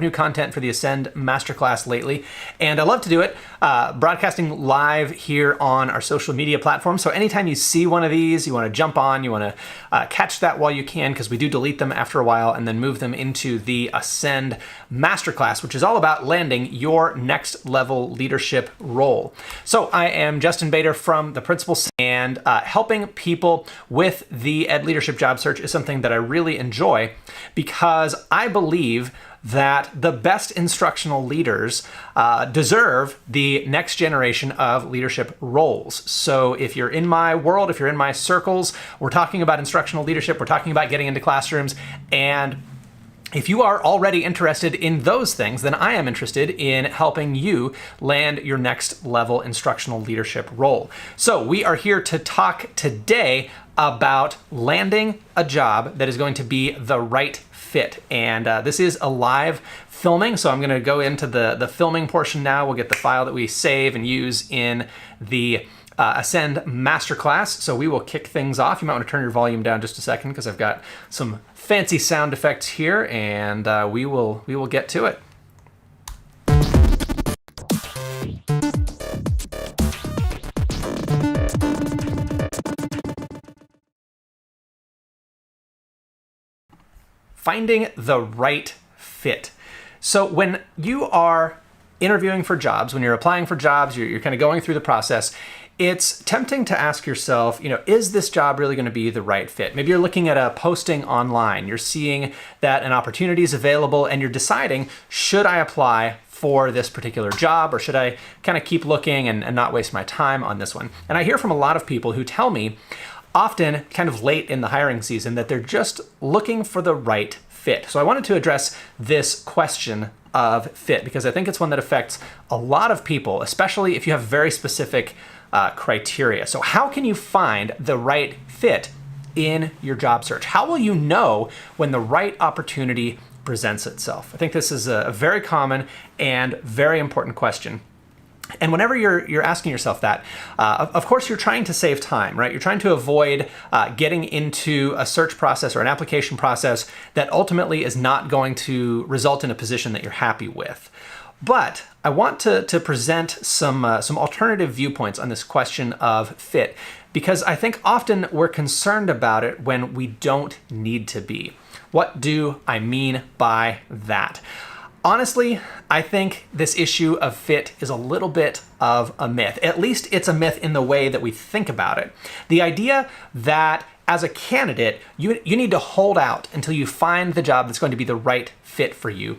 new content for the Ascend Masterclass lately, and I love to do it broadcasting live here on our social media platforms. So anytime you see one of these, you want to jump on, you want to catch that while you can, because we do delete them after a while and then move them into the Ascend Masterclass, which is all about landing your next level leadership role. So I am Justin Bader from The Principal, and helping people with the Ed Leadership Job Search is something that I really enjoy, because I believe that the best instructional leaders deserve the next generation of leadership roles. So if you're in my world, if you're in my circles, we're talking about instructional leadership, we're talking about getting into classrooms, and if you are already interested in those things, then I am interested in helping you land your next level instructional leadership role. So we are here to talk today about landing a job that is going to be the right fit. And this is a live filming, so I'm going to go into the filming portion now. We'll get the file that we save and use in the Ascend Masterclass. So we will kick things off. You might want to turn your volume down just a second, because I've got some fancy sound effects here, and we will get to it. Finding the right fit. So when you are interviewing for jobs, when you're applying for jobs, you're kind of going through the process, it's tempting to ask yourself, is this job really going to be the right fit? Maybe you're looking at a posting online, you're seeing that an opportunity is available, and you're deciding, should I apply for this particular job, or should I kind of keep looking and not waste my time on this one? And I hear from a lot of people who tell me, often kind of late in the hiring season, that they're just looking for the right fit. So I wanted to address this question of fit, because I think it's one that affects a lot of people, especially if you have very specific criteria. So how can you find the right fit in your job search? How will you know when the right opportunity presents itself? I think this is a very common and very important question. And whenever you're asking yourself that, of course, you're trying to save time, right? You're trying to avoid getting into a search process or an application process that ultimately is not going to result in a position that you're happy with. But I want to present some alternative viewpoints on this question of fit, because I think often we're concerned about it when we don't need to be. What do I mean by that? Honestly, I think this issue of fit is a little bit of a myth. At least it's a myth in the way that we think about it. The idea that as a candidate, you need to hold out until you find the job that's going to be the right fit for you.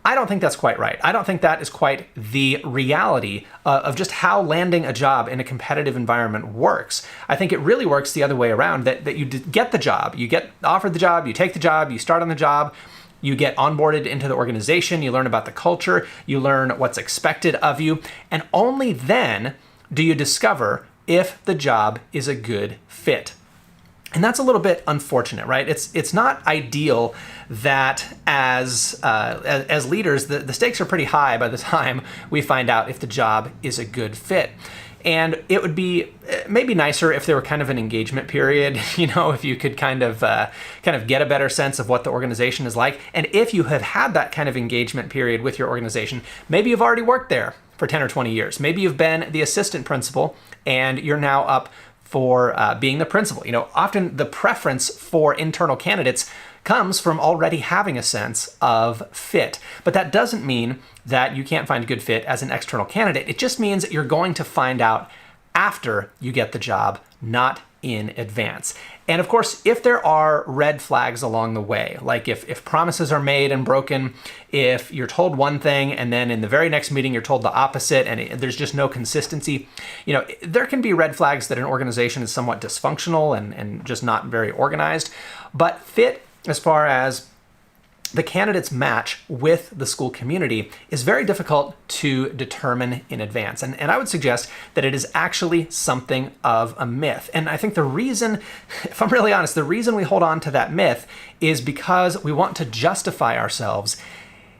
I don't think that's quite right. I don't think that is quite the reality of just how landing a job in a competitive environment works. I think it really works the other way around, that you get the job, you get offered the job, you take the job, you start on the job, you get onboarded into the organization, you learn about the culture, you learn what's expected of you, and only then do you discover if the job is a good fit. And that's a little bit unfortunate, right? It's not ideal that as leaders, the stakes are pretty high by the time we find out if the job is a good fit. And it would be maybe nicer if there were kind of an engagement period, if you could kind of get a better sense of what the organization is like. And if you have had that kind of engagement period with your organization, maybe you've already worked there for 10 or 20 years. Maybe you've been the assistant principal and you're now up for being the principal. Often the preference for internal candidates comes from already having a sense of fit. But that doesn't mean that you can't find a good fit as an external candidate. It just means that you're going to find out after you get the job, not in advance. And of course, if there are red flags along the way, like if promises are made and broken, if you're told one thing and then in the very next meeting you're told the opposite and there's just no consistency, there can be red flags that an organization is somewhat dysfunctional and just not very organized. But fit, as far as the candidate's match with the school community, is very difficult to determine in advance. And I would suggest that it is actually something of a myth. And I think the reason, if I'm really honest, the reason we hold on to that myth is because we want to justify ourselves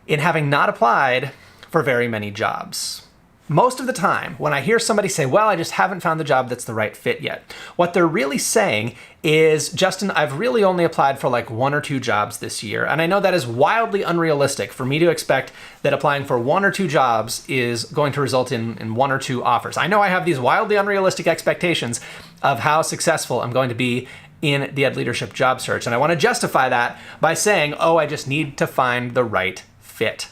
in having not applied for very many jobs. Most of the time, when I hear somebody say, well, I just haven't found the job that's the right fit yet, what they're really saying is, Justin, I've really only applied for like 1 or 2 jobs this year. And I know that is wildly unrealistic for me to expect that applying for 1 or 2 jobs is going to result in 1 or 2 offers. I know I have these wildly unrealistic expectations of how successful I'm going to be in the Ed Leadership job search. And I want to justify that by saying, oh, I just need to find the right fit.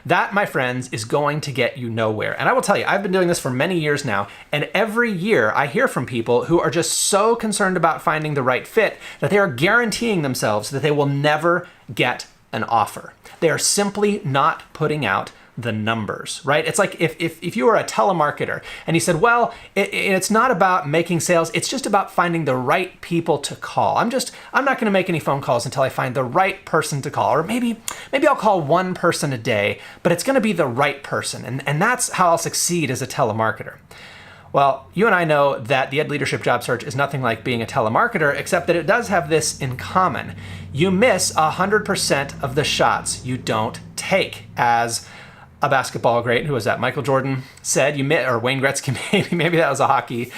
That, my friends, is going to get you nowhere. And I will tell you, I've been doing this for many years now, and every year I hear from people who are just so concerned about finding the right fit that they are guaranteeing themselves that they will never get an offer. They are simply not putting out the numbers, right? It's like if you were a telemarketer and you said, well, it's not about making sales, it's just about finding the right people to call. I'm not going to make any phone calls until I find the right person to call, or maybe I'll call 1 person a day, but it's going to be the right person. And that's how I'll succeed as a telemarketer. Well, you and I know that the Ed Leadership job search is nothing like being a telemarketer, except that it does have this in common. You miss 100% of the shots you don't take. As a basketball great, who was that, Michael Jordan, said, or Wayne Gretzky, maybe that was a hockey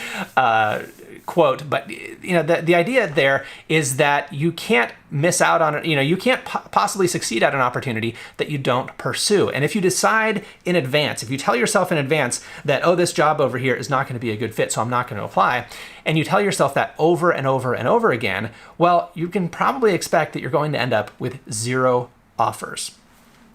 quote, but the idea there is that you can't miss out on it. You can't possibly succeed at an opportunity that you don't pursue. And if you decide in advance, if you tell yourself in advance that, oh, this job over here is not going to be a good fit, so I'm not going to apply, and you tell yourself that over and over and over again, well, you can probably expect that you're going to end up with 0 offers.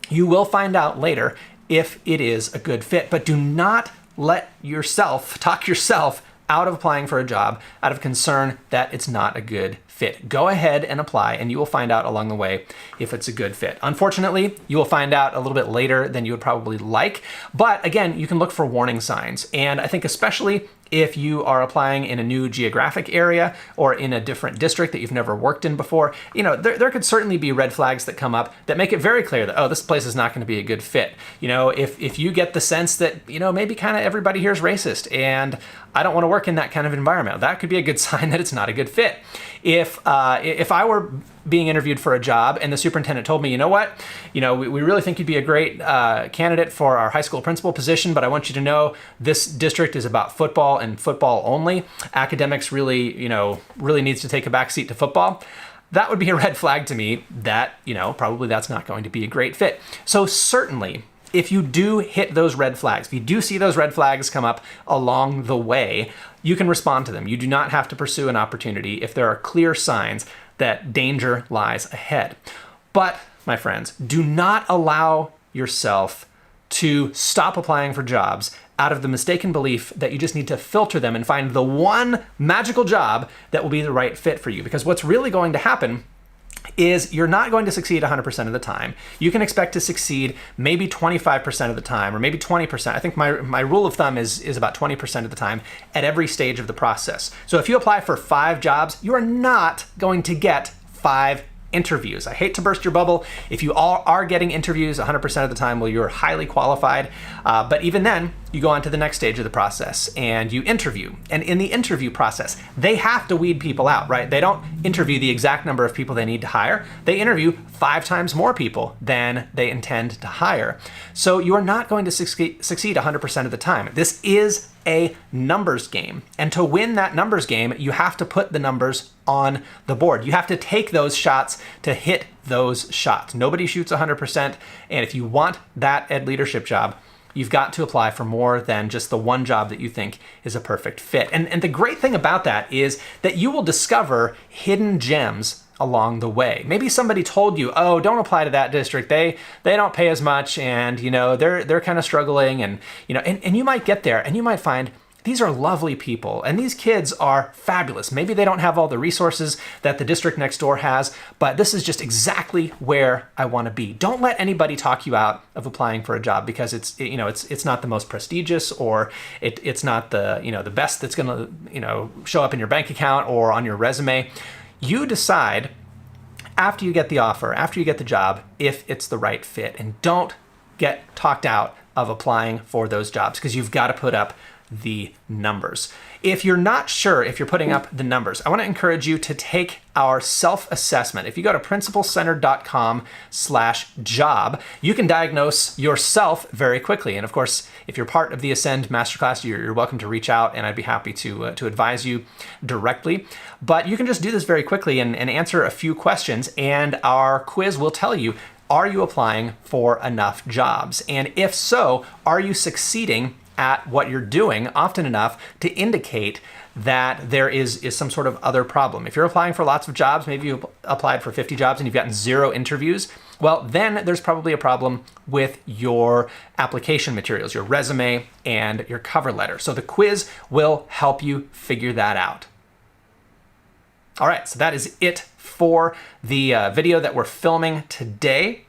You will find out later if it is a good fit, but do not let yourself talk yourself out of applying for a job out of concern that it's not a good fit. Go ahead and apply, and you will find out along the way if it's a good fit. Unfortunately, you will find out a little bit later than you would probably like, but again, you can look for warning signs. And I think especially if you are applying in a new geographic area or in a different district that you've never worked in before, there could certainly be red flags that come up that make it very clear that, oh, this place is not going to be a good fit. If you get the sense that, maybe kind of everybody here is racist and I don't want to work in that kind of environment, that could be a good sign that it's not a good fit. If I were being interviewed for a job and the superintendent told me, we really think you'd be a great candidate for our high school principal position, but I want you to know this district is about football and football only. Academics really needs to take a backseat to football. That would be a red flag to me that, probably that's not going to be a great fit. So certainly, if you do hit those red flags, if you do see those red flags come up along the way, you can respond to them. You do not have to pursue an opportunity if there are clear signs that danger lies ahead. But, my friends, do not allow yourself to stop applying for jobs out of the mistaken belief that you just need to filter them and find the one magical job that will be the right fit for you. Because what's really going to happen is you're not going to succeed 100% of the time. You can expect to succeed maybe 25% of the time, or maybe 20%. I think my rule of thumb is about 20% of the time at every stage of the process. So if you apply for 5 jobs, you are not going to get 5 interviews. I hate to burst your bubble. If you all are getting interviews 100% of the time, well, you're highly qualified. But even then, you go on to the next stage of the process and you interview. And in the interview process, they have to weed people out, right? They don't interview the exact number of people they need to hire. They interview 5 times more people than they intend to hire. So you are not going to succeed 100% of the time. This is a numbers game. And to win that numbers game, you have to put the numbers on the board. You have to take those shots to hit those shots. Nobody shoots 100%. And if you want that Ed Leadership job, you've got to apply for more than just the one job that you think is a perfect fit. And the great thing about that is that you will discover hidden gems along the way. Maybe somebody told you, oh, don't apply to that district. They don't pay as much, and they're kind of struggling, and you might get there and you might find these are lovely people and these kids are fabulous. Maybe they don't have all the resources that the district next door has, but this is just exactly where I want to be. Don't let anybody talk you out of applying for a job because it's not the most prestigious, or it's not the best that's going to show up in your bank account or on your resume. You decide after you get the offer, after you get the job, if it's the right fit, and don't get talked out of applying for those jobs, because you've got to put up the numbers. If you're not sure if you're putting up the numbers, I want to encourage you to take our self-assessment. If you go to principalcenter.com/job, you can diagnose yourself very quickly. And of course, if you're part of the Ascend Masterclass, you're welcome to reach out, and I'd be happy to advise you directly. But you can just do this very quickly and answer a few questions, and our quiz will tell you, are you applying for enough jobs? And if so, are you succeeding at what you're doing often enough to indicate that there is some sort of other problem? If you're applying for lots of jobs, maybe you applied for 50 jobs and you've gotten 0 interviews, well, then there's probably a problem with your application materials, your resume and your cover letter. So the quiz will help you figure that out. All right, so that is it for the video that we're filming today.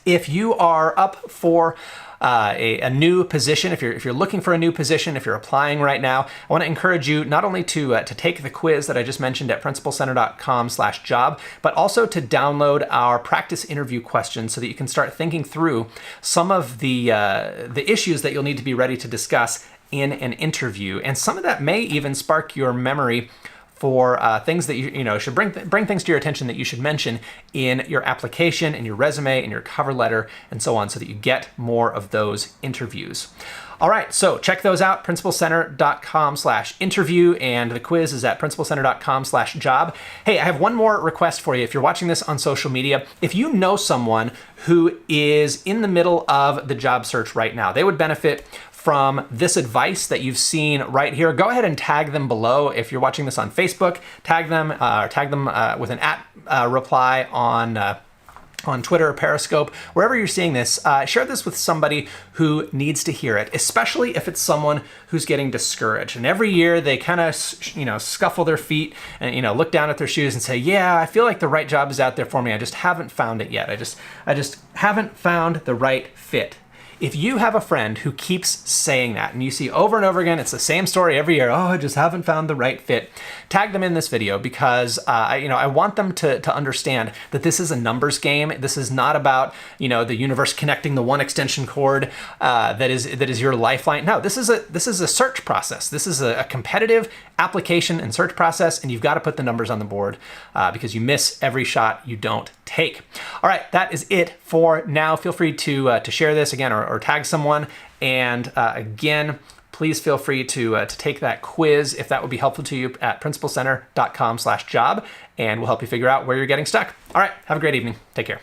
If you are up for a new position, if you're looking for a new position, if you're applying right now, I want to encourage you not only to take the quiz that I just mentioned at principalcenter.com/job, but also to download our practice interview questions so that you can start thinking through some of the issues that you'll need to be ready to discuss in an interview. And some of that may even spark your memory for things that you should bring things to your attention that you should mention in your application, in your resume, in your cover letter, and so on, so that you get more of those interviews. All right, so check those out, principalcenter.com/interview, and the quiz is at principalcenter.com/job. Hey, I have one more request for you. If you're watching this on social media, if you know someone who is in the middle of the job search right now, they would benefit from this advice that you've seen right here, go ahead and tag them below. If you're watching this on Facebook, tag them with an reply on Twitter or Periscope, wherever you're seeing this. Share this with somebody who needs to hear it, especially if it's someone who's getting discouraged. And every year they kind of scuffle their feet and look down at their shoes and say, yeah, I feel like the right job is out there for me. I just haven't found it yet. I just haven't found the right fit. If you have a friend who keeps saying that, and you see over and over again, it's the same story every year, oh, I just haven't found the right fit, tag them in this video, because I want them to understand that this is a numbers game. This is not about the universe connecting the one extension cord that is your lifeline. No, this is a search process. This is a competitive application and search process, and you've got to put the numbers on the board because you miss every shot you don't take. All right, that is it for now. Feel free to share this again or tag someone. And again, please feel free to take that quiz if that would be helpful to you at principalcenter.com/job, and we'll help you figure out where you're getting stuck. All right, have a great evening. Take care.